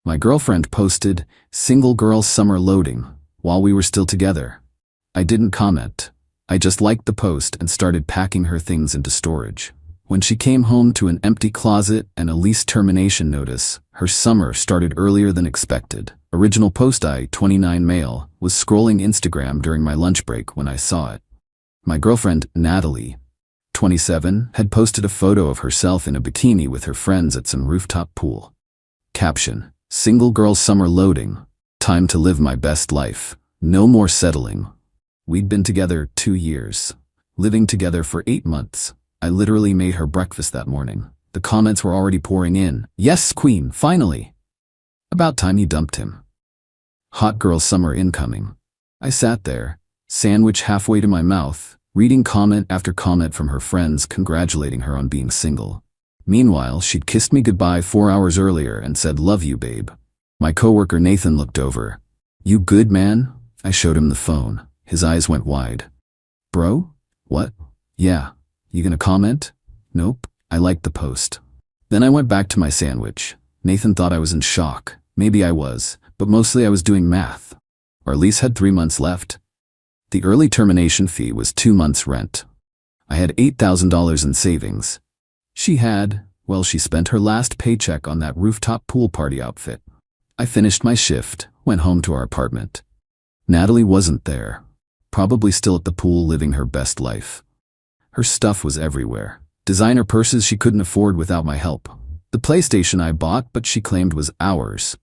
My girlfriend posted, "Single girl summer loading," while we were still together. I didn't comment. I just liked the post and started packing her things into storage. When she came home to an empty closet and a lease termination notice, her summer started earlier than expected. Original post: I, 29 male, was scrolling Instagram during my lunch break when I saw it. My girlfriend, Natalie, 27, had posted a photo of herself in a bikini with her friends at some rooftop pool. Caption: "Single girl summer loading. Time to live my best life. No more settling." We'd been together 2 years, living together for 8 months. I literally made her breakfast that morning. The comments were already pouring in. "Yes, queen, finally." About time you dumped him. Hot girl summer incoming. I sat there, sandwich halfway to my mouth, reading comment after comment from her friends congratulating her on being single. Meanwhile, she'd kissed me goodbye 4 hours earlier and said, "Love you, babe." My coworker Nathan looked over. "You good, man?" I showed him the phone. His eyes went wide. "Bro? What? Yeah. You gonna comment?" "Nope." I liked the post. Then I went back to my sandwich. Nathan thought I was in shock. Maybe I was, but mostly I was doing math. Our lease had 3 months left. The early termination fee was 2 months' rent. I had $8,000 in savings. She spent her last paycheck on that rooftop pool party outfit. I finished my shift, went home to our apartment. Natalie wasn't there. Probably still at the pool living her best life. Her stuff was everywhere. Designer purses she couldn't afford without my help. The PlayStation I bought but she claimed was ours.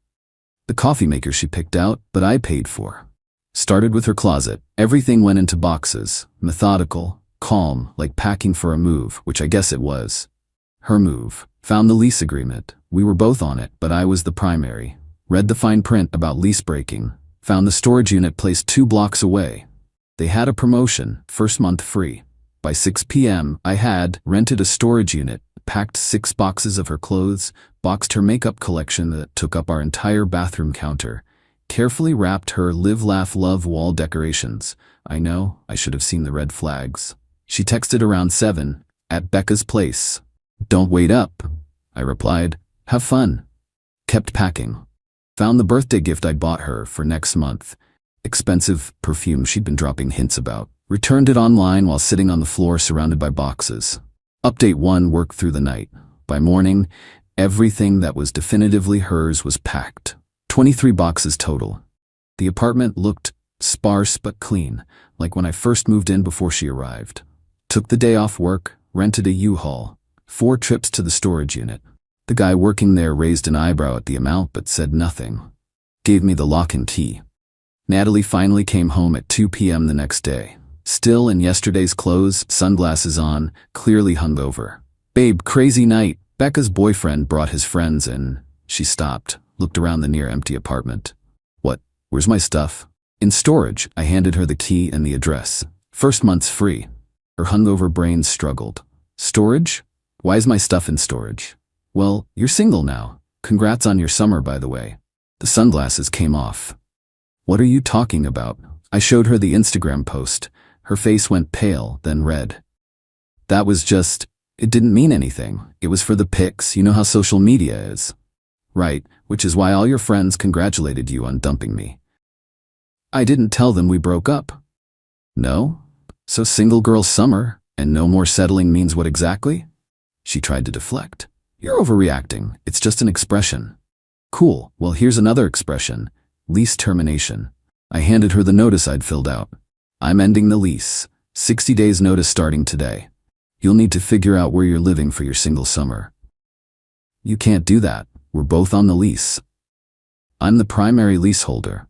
The coffee maker she picked out but I paid for. Started with her closet. Everything went into boxes. Methodical, calm, like packing for a move, which I guess it was. Her move. Found the lease agreement. We were both on it, but I was the primary. Read the fine print about lease breaking. Found the storage unit placed 2 blocks away. They had a promotion, first month free. By 6 p.m., I had rented a storage unit, packed 6 boxes of her clothes, boxed her makeup collection that took up our entire bathroom counter, carefully wrapped her Live Laugh Love wall decorations. I know, I should have seen the red flags. She texted around 7, "At Becca's place." "Don't wait up," I replied. "Have fun." Kept packing. Found the birthday gift I'd bought her for next month. Expensive perfume she'd been dropping hints about. Returned it online while sitting on the floor surrounded by boxes. Update 1 worked through the night. By morning, everything that was definitively hers was packed. 23 boxes total. The apartment looked sparse but clean, like when I first moved in before she arrived. Took the day off work, rented a U-Haul. 4 trips to the storage unit. The guy working there raised an eyebrow at the amount but said nothing. Gave me the lock and key. Natalie finally came home at 2 p.m. the next day. Still in yesterday's clothes, sunglasses on, clearly hungover. "Babe, crazy night. Becca's boyfriend brought his friends in." She stopped, looked around the near-empty apartment. "What? Where's my stuff?" "In storage." I handed her the key and the address. "First month's free." Her hungover brain struggled. "Storage? Why is my stuff in storage?" "Well, you're single now. Congrats on your summer, by the way." The sunglasses came off. "What are you talking about?" I showed her the Instagram post. Her face went pale, then red. "That was just, it didn't mean anything. It was for the pics, you know how social media is." "Right, which is why all your friends congratulated you on dumping me." "I didn't tell them we broke up." "No? So single girl summer and no more settling means what exactly?" She tried to deflect. "You're overreacting. It's just an expression." "Cool, well here's another expression. Lease termination." I handed her the notice I'd filled out. "I'm ending the lease. 60 days notice starting today. You'll need to figure out where you're living for your single summer." "You can't do that. We're both on the lease." "I'm the primary leaseholder."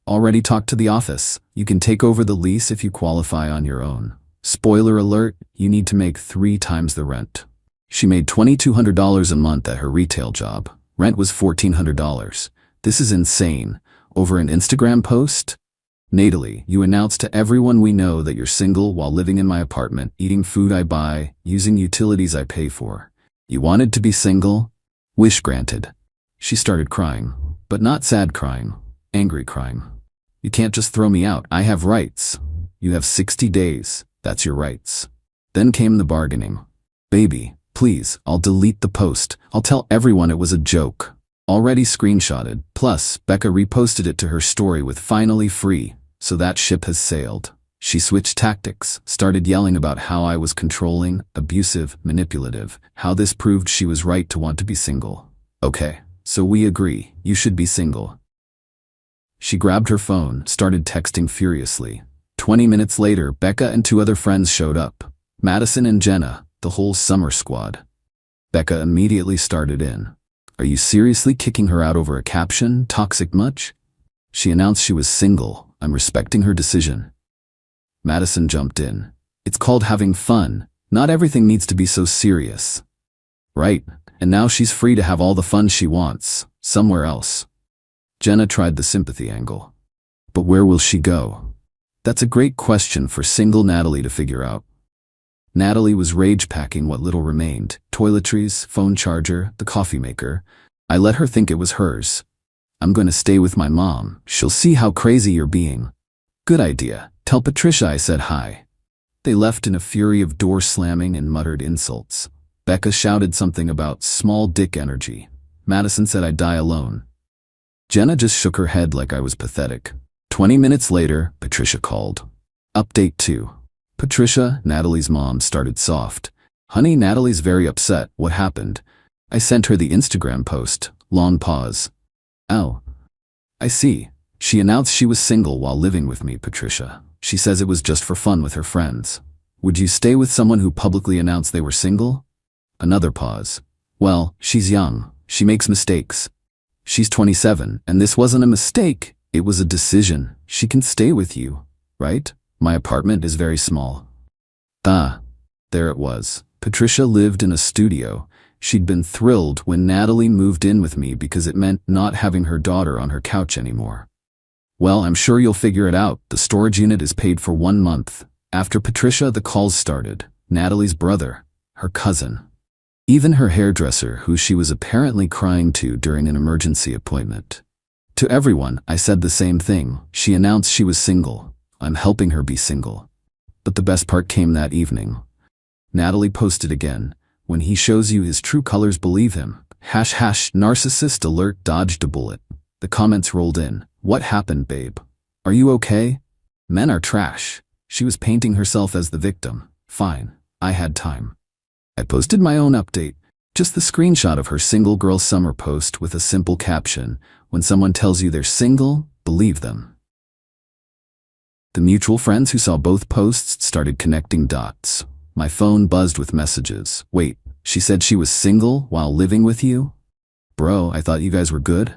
"Already talked to the office. You can take over the lease if you qualify on your own. Spoiler alert, you need to make 3 times the rent." She made $2,200 a month at her retail job. Rent was $1,400. This is insane. Over an Instagram post? "Natalie, you announced to everyone we know that you're single while living in my apartment, eating food I buy, using utilities I pay for. You wanted to be single? Wish granted." She started crying, but not sad crying, angry crying. "You can't just throw me out. I have rights. You have 60 days. That's your rights." Then came the bargaining. "Baby, please, I'll delete the post. I'll tell everyone it was a joke. Already screenshotted, plus Becca reposted it to her story with "finally free," so that ship has sailed. She switched tactics, started yelling about how I was controlling, abusive, manipulative, how this proved she was right to want to be single. Okay, so we agree, you should be single. She grabbed her phone, started texting furiously. 20 minutes later, Becca and 2 other friends showed up. Madison and Jenna, the whole summer squad. Becca immediately started in. Are you seriously kicking her out over a caption? Toxic much? She announced she was single. I'm respecting her decision. Madison jumped in. It's called having fun. Not everything needs to be so serious. Right, and now she's free to have all the fun she wants, somewhere else. Jenna tried the sympathy angle. But where will she go? That's a great question for single Natalie to figure out. Natalie was rage-packing what little remained. Toiletries, phone charger, the coffee maker. I let her think it was hers. I'm going to stay with my mom. She'll see how crazy you're being. Good idea. Tell Patricia I said hi. They left in a fury of door slamming and muttered insults. Becca shouted something about small dick energy. Madison said I'd die alone. Jenna just shook her head like I was pathetic. 20 minutes later, Patricia called. Update 2. Patricia, Natalie's mom, started soft. Honey, Natalie's very upset. What happened? I sent her the Instagram post. Long pause. Oh. I see. She announced she was single while living with me, Patricia. She says it was just for fun with her friends. Would you stay with someone who publicly announced they were single? Another pause. Well, she's young. She makes mistakes. She's 27, and this wasn't a mistake. It was a decision. She can stay with you, right? My apartment is very small. There it was. Patricia lived in a studio. She'd been thrilled when Natalie moved in with me because it meant not having her daughter on her couch anymore. Well, I'm sure you'll figure it out. The storage unit is paid for 1 month. After Patricia, the calls started. Natalie's brother, her cousin, even her hairdresser, who she was apparently crying to during an emergency appointment. To everyone, I said the same thing. She announced she was single. I'm helping her be single. But the best part came that evening. Natalie posted again. When he shows you his true colors, believe him. # narcissist alert, dodged a bullet. The comments rolled in. What happened, babe? Are you okay? Men are trash. She was painting herself as the victim. Fine, I had time. I posted my own update. Just the screenshot of her single girl summer post with a simple caption. When someone tells you they're single, believe them. The mutual friends who saw both posts started connecting dots. My phone buzzed with messages. Wait, she said she was single while living with you? Bro, I thought you guys were good.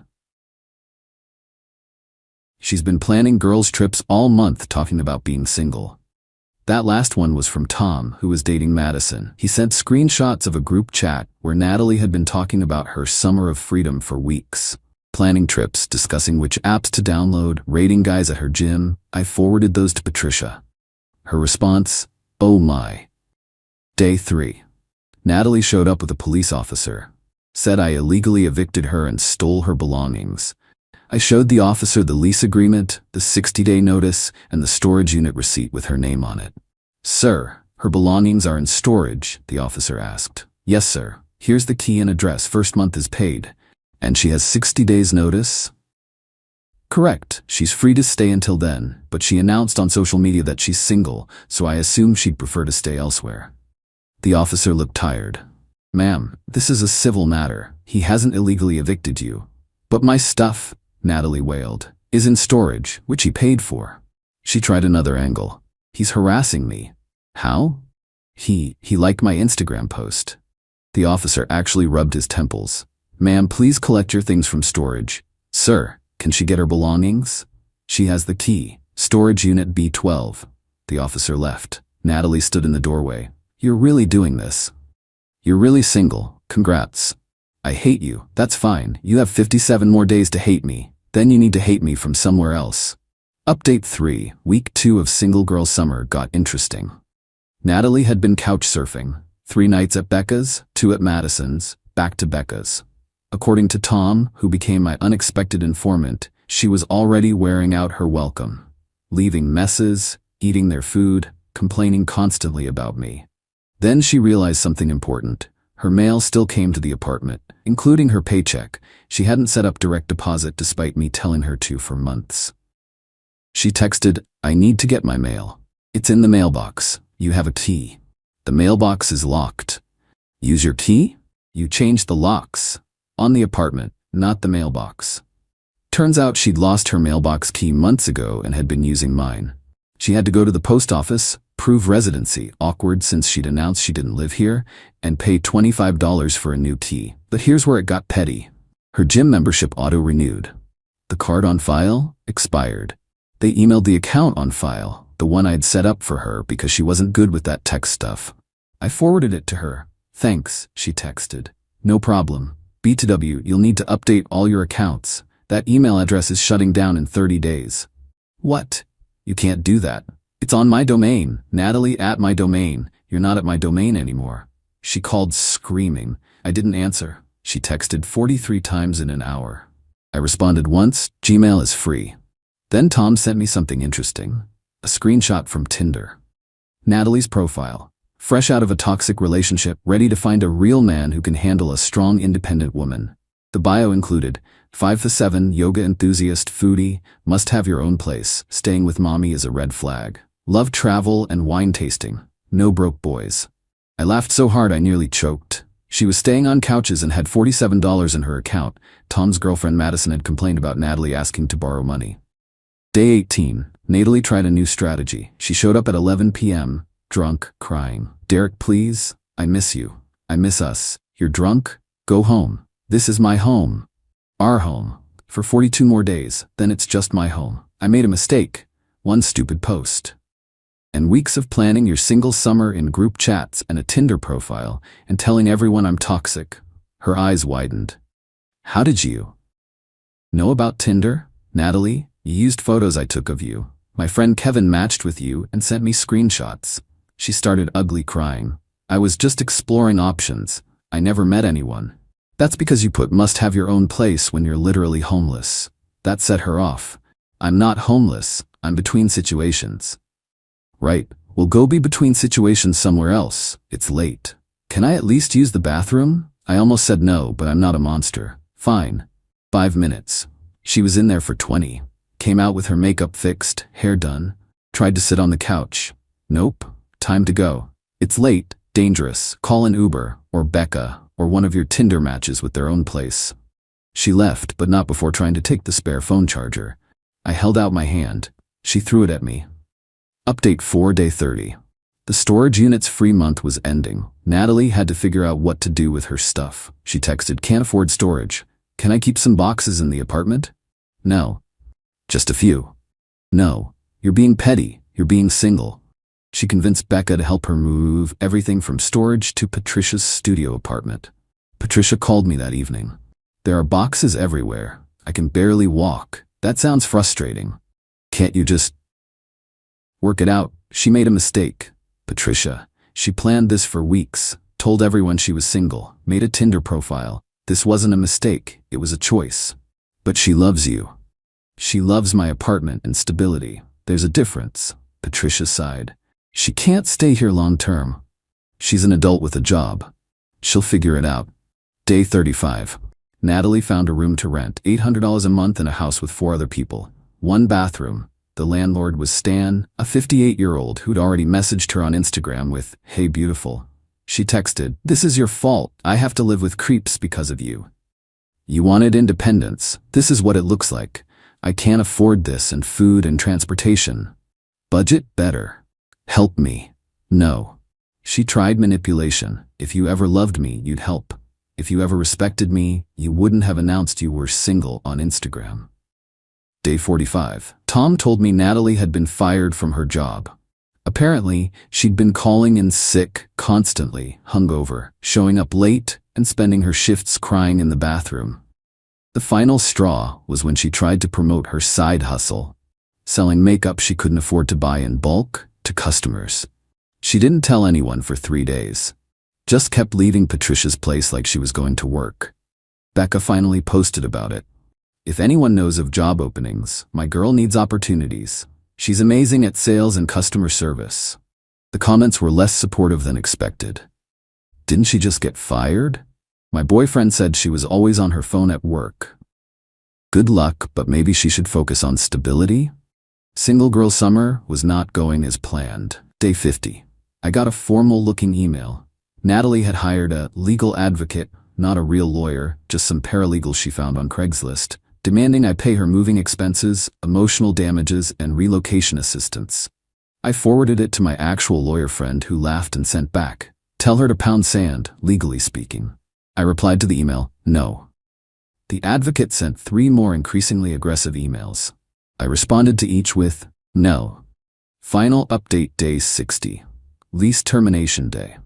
She's been planning girls' trips all month talking about being single. That last one was from Tom, who was dating Madison. He sent screenshots of a group chat where Natalie had been talking about her summer of freedom for weeks. Planning trips, discussing which apps to download, rating guys at her gym. I forwarded those to Patricia. Her response, oh my. Day 3. Natalie showed up with a police officer. Said I illegally evicted her and stole her belongings. I showed the officer the lease agreement, the 60-day notice, and the storage unit receipt with her name on it. Sir, her belongings are in storage, the officer asked. Yes, sir. Here's the key and address. First month is paid. And she has 60 days notice? Correct. She's free to stay until then, but she announced on social media that she's single, so I assume she'd prefer to stay elsewhere. The officer looked tired. Ma'am, this is a civil matter. He hasn't illegally evicted you. But my stuff, Natalie wailed, is in storage, which he paid for. She tried another angle. He's harassing me. How? He liked my Instagram post. The officer actually rubbed his temples. Ma'am, please collect your things from storage. Sir, can she get her belongings? She has the key. Storage unit B12. The officer left. Natalie stood in the doorway. You're really doing this. You're really single. Congrats. I hate you. That's fine. You have 57 more days to hate me. Then you need to hate me from somewhere else. Update 3. Week 2 of Single Girl Summer got interesting. Natalie had been couch surfing. 3 nights at Becca's, 2 at Madison's, back to Becca's. According to Tom, who became my unexpected informant, she was already wearing out her welcome. Leaving messes, eating their food, complaining constantly about me. Then she realized something important. Her mail still came to the apartment, including her paycheck. She hadn't set up direct deposit despite me telling her to for months. She texted, "I need to get my mail. It's in the mailbox. You have a key. The mailbox is locked. Use your key? You changed the locks. On the apartment, not the mailbox." Turns out she'd lost her mailbox key months ago and had been using mine. She had to go to the post office, prove residency, awkward since she'd announced she didn't live here, and pay $25 for a new key. But here's where it got petty. Her gym membership auto-renewed. The card on file expired. They emailed the account on file, the one I'd set up for her because she wasn't good with that tech stuff. I forwarded it to her. "Thanks," she texted. "No problem. B2W, you'll need to update all your accounts. That email address is shutting down in 30 days. "What? You can't do that. It's on my domain. Natalie at my domain. You're not at my domain anymore." She called screaming. I didn't answer. She texted 43 times in an hour. I responded once, "Gmail is free." Then Tom sent me something interesting. A screenshot from Tinder. Natalie's profile. Fresh out of a toxic relationship, ready to find a real man who can handle a strong, independent woman. The bio included, 5'7", yoga enthusiast, foodie, must have your own place, staying with mommy is a red flag. Love travel and wine tasting, no broke boys. I laughed so hard I nearly choked. She was staying on couches and had $47 in her account. Tom's girlfriend Madison had complained about Natalie asking to borrow money. Day 18. Natalie tried a new strategy. She showed up at 11 p.m., drunk, crying. "Derek, please, I miss you. I miss us. You're drunk? Go home. This is my home. Our home. For 42 more days, then it's just my home. I made a mistake. One stupid post." And weeks of planning your single summer in group chats and a Tinder profile and telling everyone I'm toxic. Her eyes widened. "How did you know about Tinder, Natalie? You used photos I took of you. My friend Kevin matched with you and sent me screenshots." She started ugly crying. "I was just exploring options. I never met anyone." "That's because you put must have your own place when you're literally homeless." That set her off. "I'm not homeless. I'm between situations." "Right, we'll go be between situations somewhere else. It's late. Can I at least use the bathroom?" I almost said no, but I'm not a monster. "Fine." 5 minutes. She was in there for 20. Came out with her makeup fixed, hair done. Tried to sit on the couch. "Nope. Time to go. It's late, dangerous. Call an Uber, or Becca, or one of your Tinder matches with their own place." She left, but not before trying to take the spare phone charger. I held out my hand. She threw it at me. Update 4, day 30. The storage unit's free month was ending. Natalie had to figure out what to do with her stuff. She texted, "Can't afford storage. Can I keep some boxes in the apartment?" "No." "Just a few." "No. You're being petty. You're being single." She convinced Becca to help her move everything from storage to Patricia's studio apartment. Patricia called me that evening. "There are boxes everywhere. I can barely walk. That sounds frustrating. Can't you just work it out?" She made a mistake. Patricia. She planned this for weeks, told everyone she was single, made a Tinder profile. This wasn't a mistake, it was a choice. "But she loves you." "She loves my apartment and stability. There's a difference." Patricia sighed. "She can't stay here long term. She's an adult with a job. She'll figure it out." Day 35. Natalie found a room to rent, $800 a month in a house with 4 other people. 1 bathroom. The landlord was Stan, a 58-year-old who'd already messaged her on Instagram with, "Hey beautiful." She texted, "This is your fault. I have to live with creeps because of you. You wanted independence. This is what it looks like. I can't afford this and food and transportation. Budget better. Help me." No. She tried manipulation. "If you ever loved me, you'd help. If you ever respected me, you wouldn't have announced you were single on Instagram." Day 45. Tom told me Natalie had been fired from her job. Apparently, she'd been calling in sick, constantly, hungover, showing up late, and spending her shifts crying in the bathroom. The final straw was when she tried to promote her side hustle, selling makeup she couldn't afford to buy in bulk to customers. She didn't tell anyone for 3 days. Just kept leaving Patricia's place like she was going to work. Becca finally posted about it. "If anyone knows of job openings, my girl needs opportunities. She's amazing at sales and customer service." The comments were less supportive than expected. Didn't she just get fired? My boyfriend said she was always on her phone at work. Good luck, but maybe she should focus on stability? Single girl summer was not going as planned. Day 50. I got a formal-looking email. Natalie had hired a legal advocate, not a real lawyer, just some paralegal she found on Craigslist, demanding I pay her moving expenses, emotional damages, and relocation assistance. I forwarded it to my actual lawyer friend who laughed and sent back, "Tell her to pound sand, legally speaking." I replied to the email, "No." The advocate sent 3 more increasingly aggressive emails. I responded to each with, "No." Final update day 60. Lease termination day.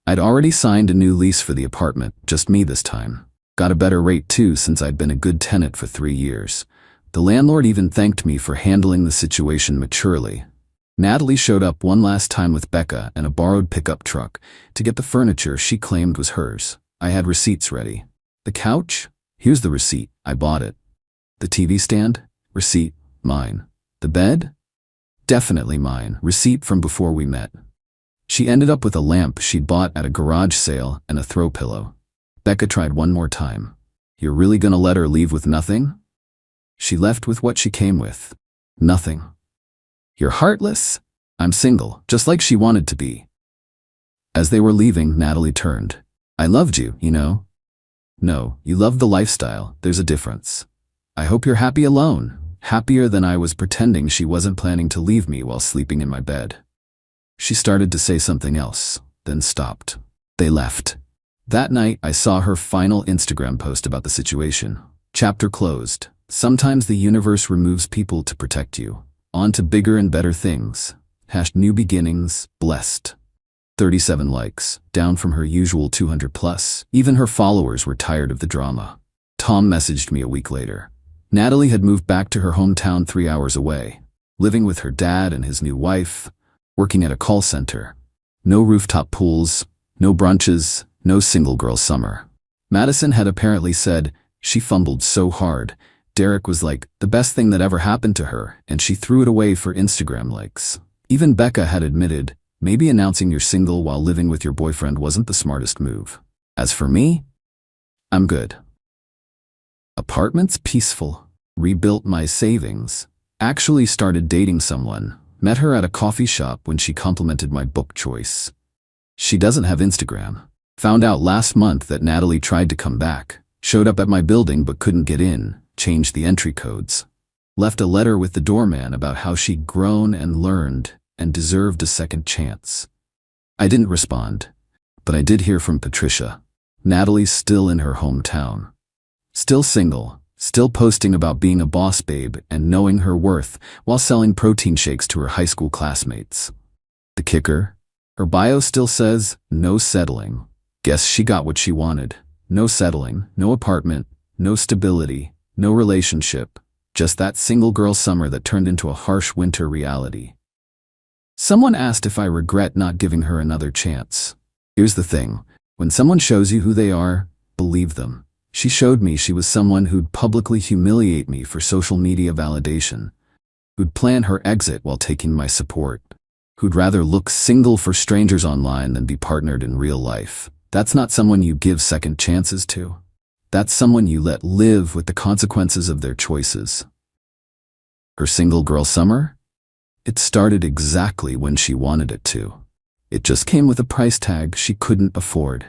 I'd already signed a new lease for the apartment, just me this time. Got a better rate too since I'd been a good tenant for 3 years. The landlord even thanked me for handling the situation maturely. Natalie showed up one last time with Becca and a borrowed pickup truck to get the furniture she claimed was hers. I had receipts ready. The couch? Here's the receipt. I bought it. The TV stand? Receipt. Mine. The bed? Definitely mine. Receipt from before we met. She ended up with a lamp she'd bought at a garage sale and a throw pillow. Becca tried one more time. "You're really gonna let her leave with nothing?" She left with what she came with. Nothing. "You're heartless." "I'm single, just like she wanted to be." As they were leaving, Natalie turned. "I loved you, you know." "No, you loved the lifestyle. There's a difference. I hope you're happy alone. Happier than I was pretending she wasn't planning to leave me while sleeping in my bed." She started to say something else, then stopped. They left. That night, I saw her final Instagram post about the situation. Chapter closed. Sometimes the universe removes people to protect you. On to bigger and better things. #new beginnings, blessed. 37 likes, down from her usual 200 plus. Even her followers were tired of the drama. Tom messaged me a week later. Natalie had moved back to her hometown 3 hours away, living with her dad and his new wife, working at a call center. No rooftop pools, no brunches, no single girl summer. Madison had apparently said, "She fumbled so hard. Derek was like the best thing that ever happened to her, and she threw it away for Instagram likes." Even Becca had admitted, maybe announcing you're single while living with your boyfriend wasn't the smartest move. As for me, I'm good. Apartments peaceful. Rebuilt my savings. Actually started dating someone. Met her at a coffee shop when she complimented my book choice. She doesn't have Instagram. Found out last month that Natalie tried to come back. Showed up at my building but couldn't get in. Changed the entry codes. Left a letter with the doorman about how she'd grown and learned and deserved a second chance. I didn't respond, but I did hear from Patricia. Natalie's still in her hometown. Still single, still posting about being a boss babe and knowing her worth while selling protein shakes to her high school classmates. The kicker? Her bio still says, "No settling." Guess she got what she wanted. No settling, no apartment, no stability, no relationship. Just that single girl summer that turned into a harsh winter reality. Someone asked if I regret not giving her another chance. Here's the thing. When someone shows you who they are, believe them. She showed me she was someone who'd publicly humiliate me for social media validation, who'd plan her exit while taking my support, who'd rather look single for strangers online than be partnered in real life. That's not someone you give second chances to. That's someone you let live with the consequences of their choices. Her single girl summer? It started exactly when she wanted it to. It just came with a price tag she couldn't afford.